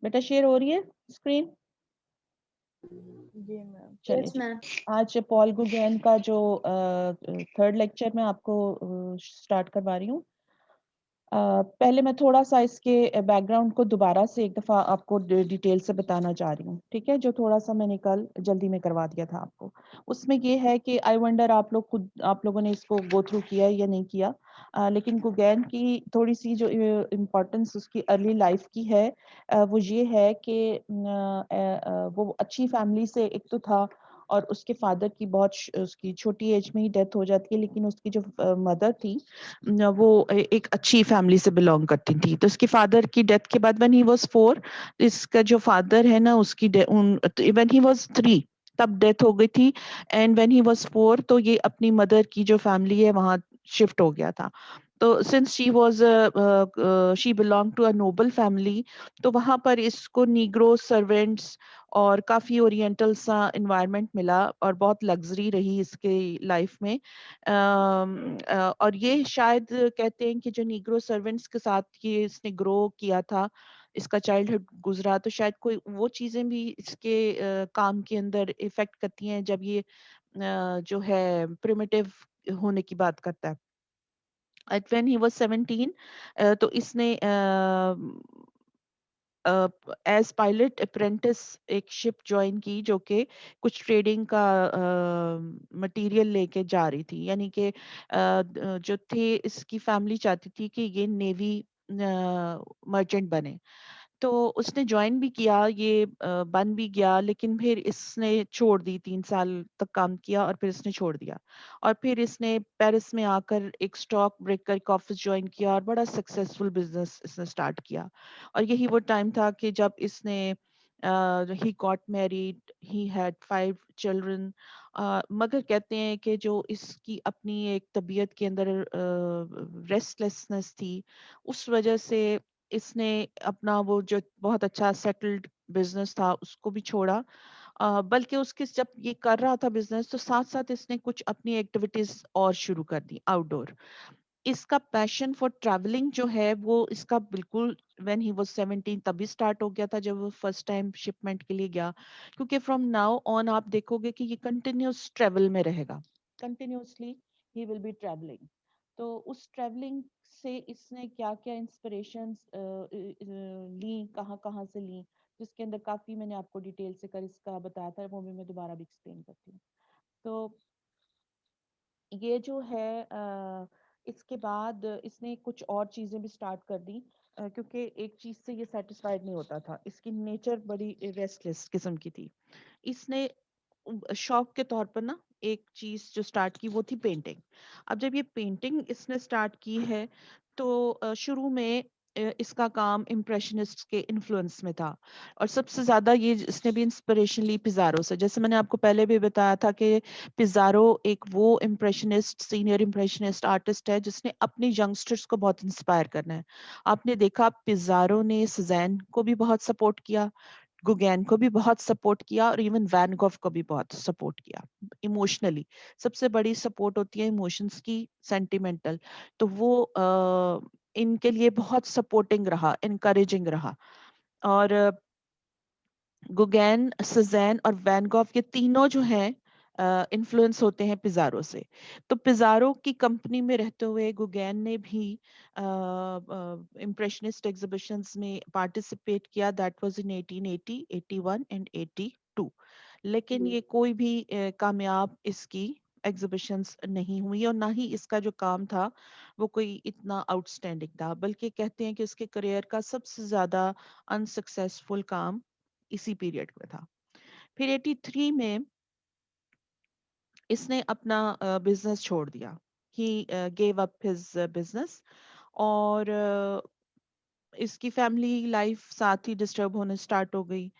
बेटा शेयर हो रही है स्क्रीन? जी मैम। चलिए यस जी। मैम। आज पॉल गुगेन का जो थर्ड लेक्चर मैं आपको स्टार्ट करवा रही हूँ। पहले मैं थोड़ा सा इसके बैकग्राउंड को दोबारा से एक दफ़ा आपको डिटेल से बताना चाह रही हूँ, ठीक है? जो थोड़ा सा मैंने कल जल्दी में करवा दिया था आपको। उसमें ये है कि आई वंडर आप लोगों ने इसको गो थ्रू किया है या नहीं किया। लेकिन गुगेन की थोड़ी सी जो इम्पोर्टेंस उसकी अर्ली लाइफ की है, वो ये है कि वो अच्छी फैमिली से एक तो था, और उसके फादर की उसकी छोटी एज में ही डेथ हो जाती है, लेकिन उसकी जो मदर थी वो एक अच्छी फैमिली से बिलोंग करती थी। तो उसके फादर की डेथ के बाद व्हेन ही वाज 4, इसका जो फादर है ना उसकी व्हेन ही वाज 3 तब डेथ हो गई थी। एंड व्हेन ही वाज 4 तो ये अपनी मदर की जो फैमिली है वहां शिफ्ट हो गया था। तो since she belong to a noble family, तो वहां पर इसको नीग्रो सर्वेंट्स और काफी ओरिएंटल सा इन्वायरमेंट मिला और बहुत लग्जरी रही इसके लाइफ में। और ये शायद कहते हैं कि जो नीग्रो सर्वेंट्स के साथ ये इसने ग्रो किया था, इसका चाइल्डहुड गुजरा, तो शायद कोई वो चीजें भी इसके काम के अंदर इफेक्ट करती हैं जब ये जो है प्रिमिटिव होने की बात करता है। एट व्हेन ही वाज 17, तो इसने एज पायलट अप्रेंटिस एक शिप ज्वाइन की जो कि कुछ ट्रेडिंग का मटेरियल लेके जा रही थी। यानी कि जो थे इसकी फैमिली चाहती थी कि ये नेवी मर्चेंट बने। तो उसने ज्वाइन भी किया, ये बन भी गया, लेकिन फिर इसने छोड़ दी। 3 साल तक काम किया और फिर इसने छोड़ दिया। और फिर इसने पेरिस में आकर एक स्टॉक ब्रोकर का ऑफिस ज्वाइन किया और बड़ा सक्सेसफुल बिजनेस इसने स्टार्ट किया। और यही वो टाइम था कि जब इसने he got married, he had 5 children. मगर कहते हैं कि जो इसकी अपनी एक तबीयत के अंदर रेस्टलेसनेस थी, उस वजह से इसने अपना वो जो बहुत अच्छा सेटल्ड बिजनेस था उसको भी छोड़ा। बल्कि उसके जब ये कर रहा था बिजनेस, तो साथ साथ इसने कुछ अपनी एक्टिविटीज और शुरू कर दी आउटडोर। इसका पैशन फॉर ट्रैवलिंग जो है वो इसका बिल्कुल व्हेन ही वाज 17 तभी स्टार्ट हो गया था, जब वो फर्स्ट टाइम शिपमेंट के लिए गया। क्योंकि फ्रॉम नाउ ऑन आप देखोगे कि ये कंटिन्यूस ट्रेवल में रहेगा, continuously he will be travelling. तो उस ट्रैवलिंग से इसने क्या क्या इंस्पिरेशंस ली, कहाँ कहाँ से ली, जिसके अंदर काफी मैंने आपको डिटेल से कर इसका बताया था, वो भी मैं दोबारा भी एक्सप्लेन करती हूँ। तो ये जो है इसके बाद इसने कुछ और चीजें भी स्टार्ट कर दी, क्योंकि एक चीज से ये सेटिस्फाइड नहीं होता था। इसकी नेचर बड़ी रेस्टलेस किस्म की थी। इसने शौक के तौर पर ना एक चीज जो स्टार्ट की वो थी पेंटिंग। अब जब ये पेंटिंग इसने स्टार्ट की है, तो शुरू में इसका काम इम्प्रेशनिस्ट के इन्फ्लुएंस में था। और सबसे ज्यादा ये इसने भी इंस्पिरेशन ली पिज़ारो से। जैसे मैंने आपको पहले भी बताया था कि पिज़ारो एक वो इम्प्रेशनिस्ट, सीनियर इम्प्रेशनिस्ट आर्टिस्ट है जिसने अपने यंगस्टर्स को बहुत इंस्पायर करना है। आपने देखा पिज़ारो ने सुज़ैन को भी बहुत सपोर्ट किया, गुगैन को भी बहुत सपोर्ट किया, और इवन वैन गॉग को भी बहुत सपोर्ट किया इमोशनली। सबसे बड़ी सपोर्ट होती है इमोशंस की, सेंटिमेंटल। तो वो इनके लिए बहुत सपोर्टिंग रहा, इनकरेजिंग रहा। और गुगैन, सुज़ैन और वैन गॉग ये तीनों जो हैं इन्फ्लुएंस होते हैं पिज़ारो से। तो पिज़ारो की कंपनी में रहते हुए गुगैन ने भी इम्प्रेशनिस्ट एग्जीबिशंस में पार्टिसिपेट किया। That was in 1880, 81 and 82। लेकिन ये कोई भी कामयाब इसकी एग्जीबिशंस नहीं हुई, और ना ही इसका जो काम था वो कोई इतना आउटस्टैंडिंग था। बल्कि कहते हैं कि उसके करियर का सबसे ज्यादा अनसक्सेसफुल काम इसी पीरियड में था। फिर 83 में इसने अपना बिजनेस छोड़ दिया। He gave up his business. और इसकी फैमिली लाइफ साथ ही डिस्टर्ब होने स्टार्ट हो गई।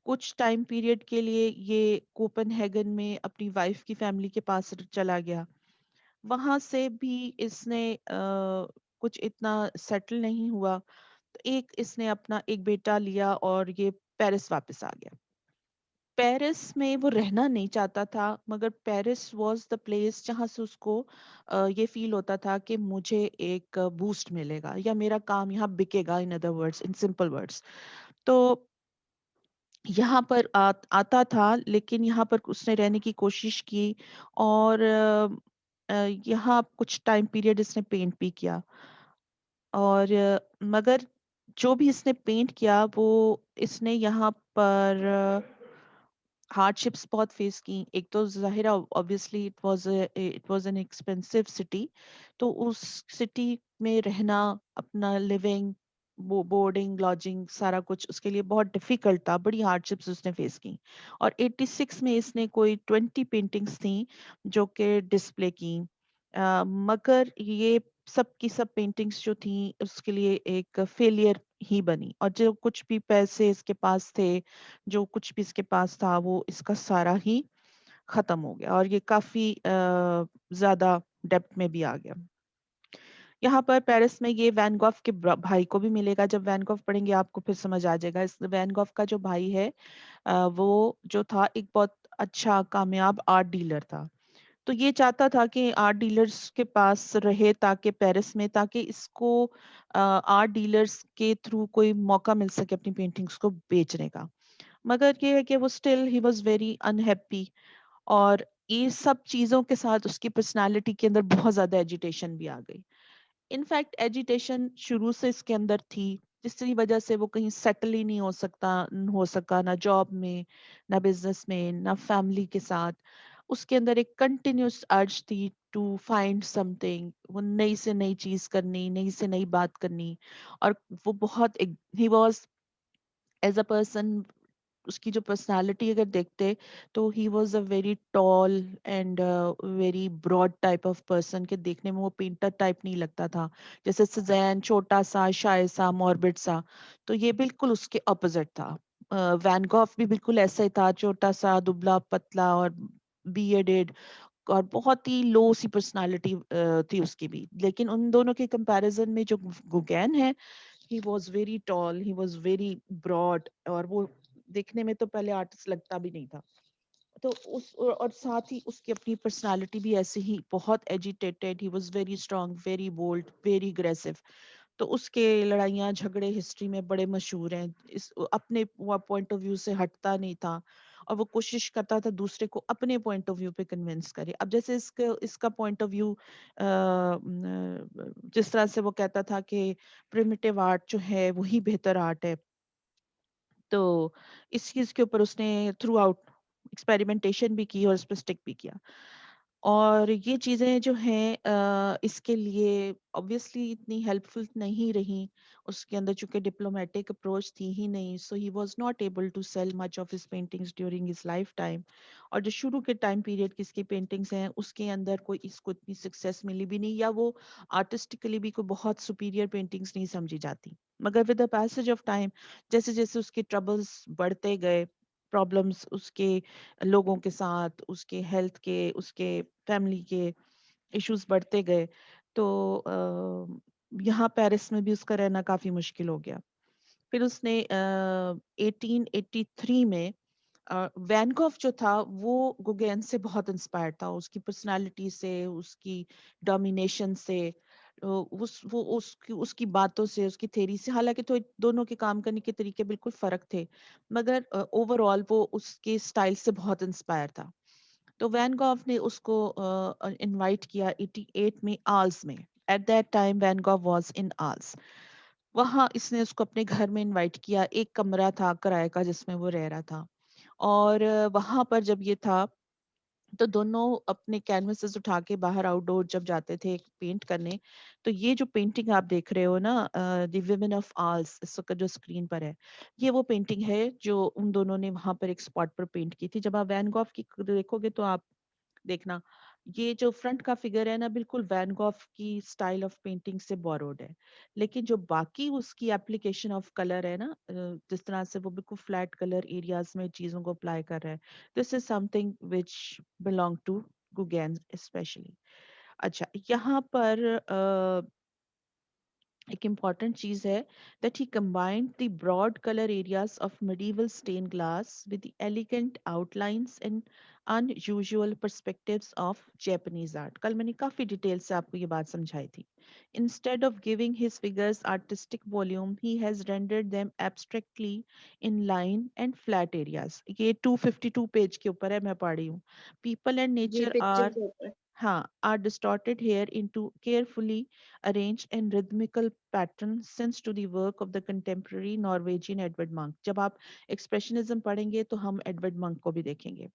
कुछ टाइम पीरियड के लिए ये कोपेनहेगन में अपनी वाइफ की फैमिली के पास चला गया। वहां से भी इसने कुछ इतना सेटल नहीं हुआ। तो एक इसने अपना एक बेटा लिया और ये पेरिस वापस आ गया। पेरिस में वो रहना नहीं चाहता था, मगर पेरिस वाज द प्लेस जहां से उसको ये फील होता था कि मुझे एक बूस्ट मिलेगा या मेरा काम यहाँ बिकेगा, in other words, in simple words. तो यहाँ पर आता था, लेकिन यहाँ पर उसने रहने की कोशिश की, और यहाँ कुछ टाइम पीरियड इसने पेंट भी किया। और मगर जो भी इसने पेंट किया, वो इसने यहाँ पर हार्डशिप्स बहुत फेस की। एक तो ज़ाहिर है, obviously it was an expensive city, तो उस सिटी में रहना, अपना लिविंग, बोर्डिंग, लॉजिंग, सारा कुछ उसके लिए बहुत डिफिकल्ट था। बड़ी हार्डशिप्स उसने फेस की। और 86 में इसने कोई 20 पेंटिंग्स थी जो कि डिस्प्ले की। मगर ये सब की सब पेंटिंग्स जो थी, उसके लिए एक फेलियर ही बनी, और जो कुछ भी पैसे इसके पास थे, जो कुछ भी इसके पास था, वो इसका सारा ही खत्म हो गया, और ये काफी ज्यादा डेब्ट में भी आ गया। यहाँ पर पेरिस में ये वैन गॉग के भाई को भी मिलेगा। जब वैन गॉग पढ़ेंगे आपको फिर समझ आ जाएगा। इस वैन गॉग का जो भाई है, वो जो था एक बहुत अच्छा कामयाब आर्ट डीलर था। तो ये चाहता था कि आर्ट डीलर्स के पास रहे, ताकि पेरिस में, ताकि इसको आर्ट डीलर्स के थ्रू कोई मौका मिल सके अपनी पेंटिंग्स को बेचने का। मगर ये है कि वो still he was very unhappy, और ये सब चीजों के साथ उसकी पर्सनालिटी के अंदर बहुत ज्यादा एजिटेशन भी आ गई। इनफैक्ट एजिटेशन शुरू से इसके अंदर थी, जिसकी वजह से वो कहीं सेटल ही नहीं हो सका, ना जॉब में, ना बिजनेस में, ना फैमिली के साथ। उसके अंदर एक कंटिन्यूस अर्ज थी टू फाइंड समथिंग, वो नई से नई चीज करनी, नई से नई बात करनी। और वो बहुत, he was as a person, उसकी जो पर्सनालिटी अगर देखते, तो he was a very tall and very broad type of person, के देखने में वो पेंटर टाइप नहीं लगता था। जैसे सजैन छोटा सा, शाय सा, मॉर्बिड सा, तो ये बिल्कुल उसके ऑपोजिट था। वैन गॉग भी बिल्कुल ऐसा ही था, छोटा सा, दुबला पतला, और बियर्डेड, और बहुत ही लो सी पर्सनालिटी थी उसकी भी। लेकिन उन दोनों के कंपैरिजन में जो गुगैन है, he was very tall, he was very broad, और वो देखने में तो पहले आर्टिस्ट लगता भी नहीं था। तो और साथ ही उसकी अपनी पर्सनालिटी भी ऐसे ही बहुत agitated, he was very strong, very bold, very aggressive. तो उसके लड़ाइयाँ झगड़े हिस्ट्री में बड़े मशहूर हैं। इस अपने पॉइंट ऑफ व्यू से हटता नहीं था, और वो कोशिश करता था दूसरे को अपने पॉइंट ऑफ व्यू पे कन्विंस करे। अब जैसे इसका इसका पॉइंट ऑफ व्यू जिस तरह से वो कहता था कि प्रिमिटिव आर्ट जो है वही बेहतर आर्ट है, तो इस चीज के ऊपर उसने थ्रू आउट एक्सपेरिमेंटेशन भी की और इस पर स्टिक भी किया। और ये चीजें जो हैं इसके लिए ऑब्वियसली इतनी हेल्पफुल नहीं रही। उसके अंदर चूंकि डिप्लोमेटिक अप्रोच थी ही नहीं, so he was not able to sell much of his paintings during his life time. और जो शुरू के टाइम पीरियड की इसकी पेंटिंग्स हैं, उसके अंदर कोई इसको इतनी सक्सेस मिली भी नहीं, या वो आर्टिस्टिकली भी कोई बहुत सुपीरियर पेंटिंग्स नहीं समझी जाती। मगर with the passage of time, जैसे जैसे उसके ट्रबल्स बढ़ते गए, प्रॉब्लम्स उसके लोगों के साथ, उसके हेल्थ के, उसके फैमिली के इश्यूज बढ़ते गए, तो यहाँ पेरिस में भी उसका रहना काफी मुश्किल हो गया। फिर उसने 1883 में वैन गॉग जो था, वो गुगेन से बहुत इंस्पायर्ड था, उसकी पर्सनालिटी से, उसकी डोमिनेशन से, उसकी बातों से, उसकी थेरी से। हालांकि तो दोनों के काम करने के तरीके बिल्कुल फर्क थे, मगर ओवरऑल वो उसके स्टाइल से बहुत इंस्पायर था। तो वैन गॉग ने उसको इनवाइट किया 88 में आल्स में। At that time Van Gogh was in Arles. वहां इसने उसको अपने घर में इनवाइट किया। एक कमरा था किराए का जिसमें वो रह रहा था। और वहां पर जब ये था, तो दोनों अपने कैनवसेस उठा के बाहर आउटडोर जब जाते थे पेंट करने, तो ये जो पेंटिंग आप देख रहे हो ना, द विमेन ऑफ आल्स, इस वक्त जो स्क्रीन पर है, ये वो पेंटिंग है जो उन दोनों ने वहां पर एक स्पॉट पर पेंट की थी। जब आप वैन गॉग की देखोगे तो आप देखना, ये जो फ्रंट का फिगर है ना, बिल्कुल वैन गॉग की स्टाइल ऑफ पेंटिंग से बोरोड है। लेकिन जो बाकी उसकी एप्लीकेशन ऑफ कलर है ना, जिस तरह से वो बिल्कुल फ्लैट कलर एरियाज में चीजों को अप्लाई कर रहा है, this is something which belong to Gauguin specially. अच्छा, यहाँ पर एक इम्पॉर्टेंट चीज है, that he combined the broad color areas of medieval stained glass with the elegant outlines and unusual perspectives of Japanese art. कल मैंने काफी डिटेल से आपको ये बात समझाई थी. Instead of giving his figures artistic volume, he has rendered them abstractly in line and flat areas. ये 252 पेज के ऊपर है, मैं पढ़ रही हूँ. People and जी nature पिक्चर are के ऊपर। are distorted here into carefully arranged and rhythmical patterns since to the work of the contemporary Norwegian Edvard Munch. जब आप expressionism पढ़ेंगे तो हम Edvard Munch को भी देखेंगे.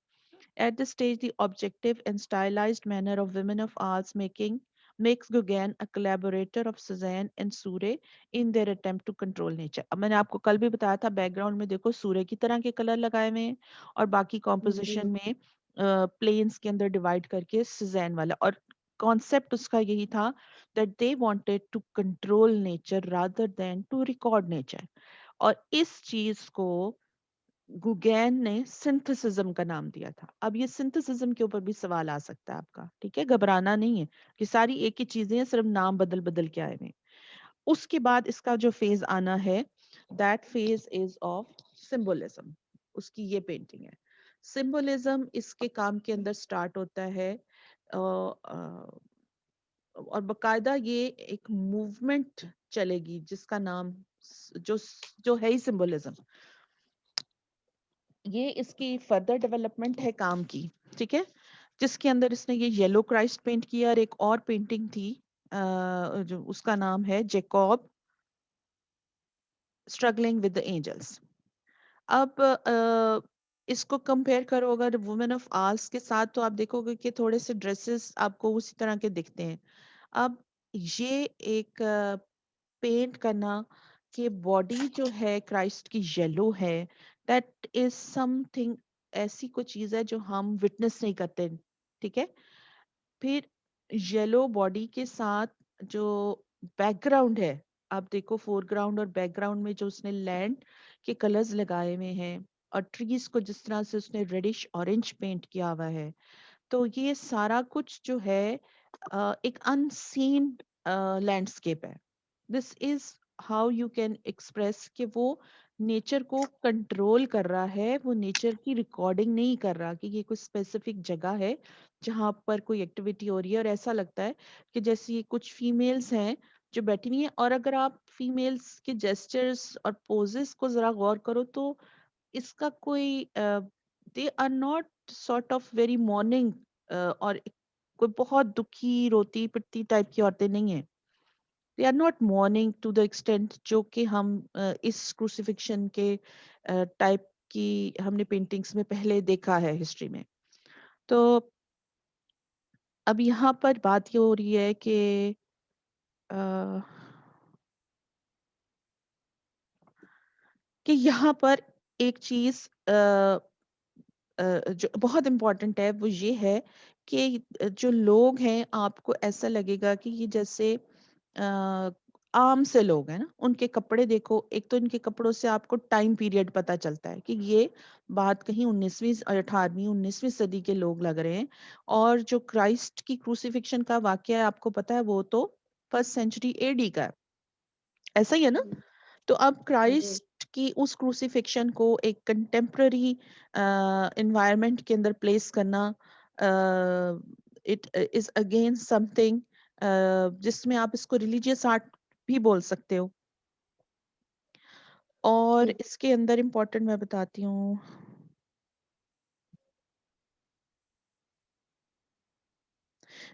At this stage, the objective and stylized manner of women of arts makes Gauguin a collaborator of Cézanne and Seurat in their attempt to control nature. अब मैंने आपको कल भी बताया था, बैकग्राउंड में देखो सूर्य की तरह के कलर लगाए हुए हैं और बाकी जी कॉम्पोजिशन में प्लेन्स के अंदर डिवाइड करके सिजैन वाला, और कॉन्सेप्ट उसका यही था that they wanted to control nature rather than to record nature. और इस चीज को गुगैन ने सिंथेसिज्म का नाम दिया था. अब ये सिंथेसिज्म के ऊपर भी सवाल आ सकता है आपका, ठीक है, घबराना नहीं है कि सारी एक ही चीजें हैं, सिर्फ नाम बदल बदल के आए हैं. उसके बाद इसका जो फेज आना है, that phase is of symbolism. उसकी ये पेंटिंग है. सिंबोलिज्म इसके काम के अंदर स्टार्ट होता है और बकायदा ये एक मूवमेंट चलेगी जिसका नाम जो जो है ही सिंबोलिज्म. ये इसकी फर्दर डेवलपमेंट है काम की, ठीक है, जिसके अंदर इसने ये येलो क्राइस्ट पेंट किया और एक और पेंटिंग थी जो उसका नाम है Jacob struggling with the angels. अब इसको कंपेयर करो अगर वुमेन ऑफ आर्ट्स के साथ, तो आप देखोगे कि थोड़े से ड्रेसेस आपको उसी तरह के दिखते हैं. अब ये एक पेंट करना कि बॉडी जो है क्राइस्ट की येलो है, दैट इज समथिंग, ऐसी कोई चीज है जो हम विटनेस नहीं करते, ठीक है. फिर येलो बॉडी के साथ जो बैकग्राउंड है, आप देखो फोरग्राउंड और बैकग्राउंड में जो उसने लैंड के कलर्स लगाए हुए हैं और ट्रीज को जिस तरह से उसने रेडिश ऑरेंज पेंट किया हुआ है, तो ये सारा कुछ जो है एक अनसीन लैंडस्केप है. This is how you can express कि वो नेचर को कंट्रोल कर रहा है, वो नेचर की रिकॉर्डिंग नहीं कर रहा कि ये कोई स्पेसिफिक जगह है जहां पर कोई एक्टिविटी हो रही है. और ऐसा लगता है कि जैसे ये कुछ फीमेल्स हैं जो बैठी हुई हैं, और अगर आप फीमेल्स के जेस्चर्स और पोजेस को जरा गौर करो तो इसका कोई they are not sort of very mourning और कोई बहुत दुखी रोती पिटती टाइप की औरतें नहीं है. They are not mourning to the extent जो कि हम इस क्रूसिफिक्शन के टाइप की हमने पेंटिंग्स में पहले देखा है हिस्ट्री में. तो अब यहाँ पर बात ये हो रही है अ, कि यहाँ पर एक चीज जो बहुत इम्पोर्टेंट है वो ये है कि जो लोग हैं आपको ऐसा लगेगा कि ये जैसे आम से लोग हैं ना. उनके कपड़े देखो, एक तो इनके कपड़ों से आपको टाइम पीरियड पता चलता है कि ये बात कहीं 19वीं 18वीं 19वीं सदी के लोग लग रहे हैं. और जो क्राइस्ट की क्रूसिफिक्शन का वाकया है आपको पता है वो तो फर्स्ट सेंचुरी एडी का है. ऐसा ही है ना. तो अब जी क्राइस्ट की उस क्रूसिफिक्शन को एक कंटेम्प्ररी एनवायरनमेंट के अंदर प्लेस करना, इट इज अगेन समथिंग जिसमें आप इसको रिलीजियस आर्ट भी बोल सकते हो. और जी इसके अंदर इम्पोर्टेंट मैं बताती हूँ.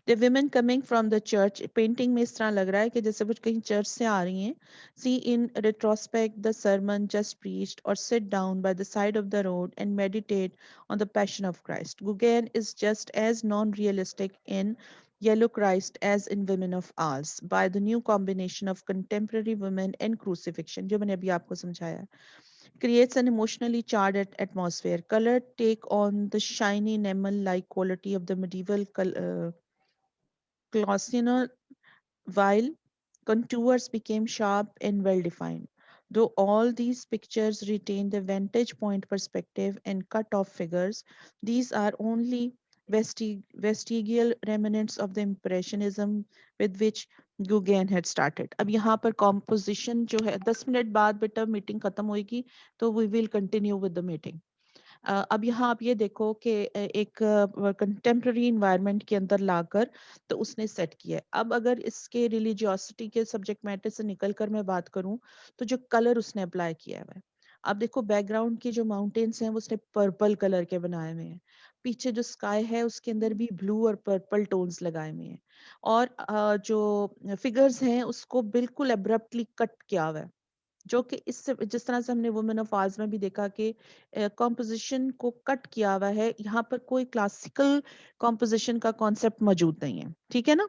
The women coming from the church, painting में इस तरह लग रहा है कि जैसे वो कहीं चर्च से आ रही हैं. सी इन retrospect the sermon just preached or sit down by the side of the road and meditate on the passion of Christ. Gauguin is just as non-realistic in Yellow Christ as in Women of Arles by the new combination of contemporary women and crucifixion जो मैंने अभी आपको समझाया है, creates an emotionally charged atmosphere. Color take on the shiny enamel-like quality of the medieval Closiner, while contours became sharp and well defined. Though all these pictures retain the vantage point perspective and cut off figures, these are only vestigial remnants of the impressionism with which Gauguin had started. अब यहाँ पर composition जो है 10 minute बाद बेटा meeting खत्म होएगी तो we will continue with the meeting. अब यहाँ आप ये देखो कि एक कंटेम्प्ररी इन्वायरमेंट के अंदर लाकर तो उसने सेट किया है। अब अगर इसके रिलीजियोसिटी के सब्जेक्ट मैटर से निकल कर मैं बात करूं, तो जो कलर उसने अप्लाई किया हुआ है, अब देखो बैकग्राउंड के जो माउंटेन्स हैं वो उसने पर्पल कलर के बनाए हुए हैं, पीछे जो स्काई है उसके अंदर भी ब्लू और पर्पल टोन्स लगाए हुए हैं, और जो फिगर्स हैं उसको बिल्कुल एब्रप्टली कट किया हुआ है, जो कि इससे जिस तरह से हमने वुमेन ऑफ आर्स में भी देखा कि कॉम्पोजिशन को कट किया हुआ है, यहाँ पर कोई क्लासिकल कॉम्पोजिशन का कॉन्सेप्ट मौजूद नहीं है, ठीक है ना।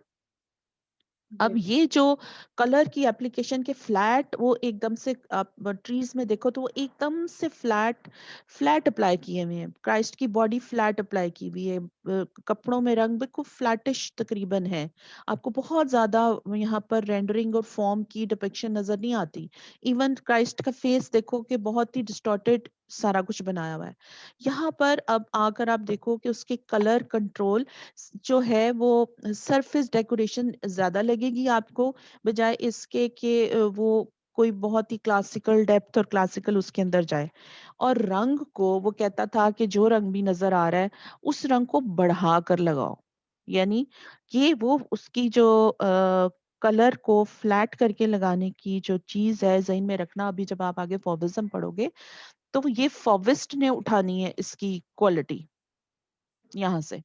अब यस। ये जो कलर की एप्लीकेशन के फ्लैट, वो एकदम से आप ट्रीज में देखो तो वो एकदम से फ्लैट फ्लैट अप्लाई किए हुए हैं, क्राइस्ट की बॉडी फ्लैट अप्लाई की हुई है, कपड़ों में रंग बिल्कुल फ्लैटिश तकरीबन है, आपको बहुत ज्यादा यहाँ पर रेंडरिंग और फॉर्म की डिपिक्शन नजर नहीं आती। इवन क्राइस्ट का फेस देखो कि बहुत ही डिस्टॉर्टेड सारा कुछ बनाया हुआ है। यहाँ पर अब आकर आप देखो कि उसके कलर कंट्रोल जो है वो सरफेस डेकोरेशन ज्यादा लगेगी आपको, बजाय इसके कि वो कोई बहुत ही क्लासिकल डेप्थ और क्लासिकल उसके अंदर जाए। और रंग को वो कहता था कि जो रंग भी नजर आ रहा है उस रंग को बढ़ा कर लगाओ, यानी ये वो उसकी जो कलर को फ्लैट करके लगाने की जो चीज है जहन में रखना, अभी जब आप आगे फॉविज्म पढ़ोगे तो ये फॉविस्ट ने उठानी है इसकी क्वालिटी यहाँ से।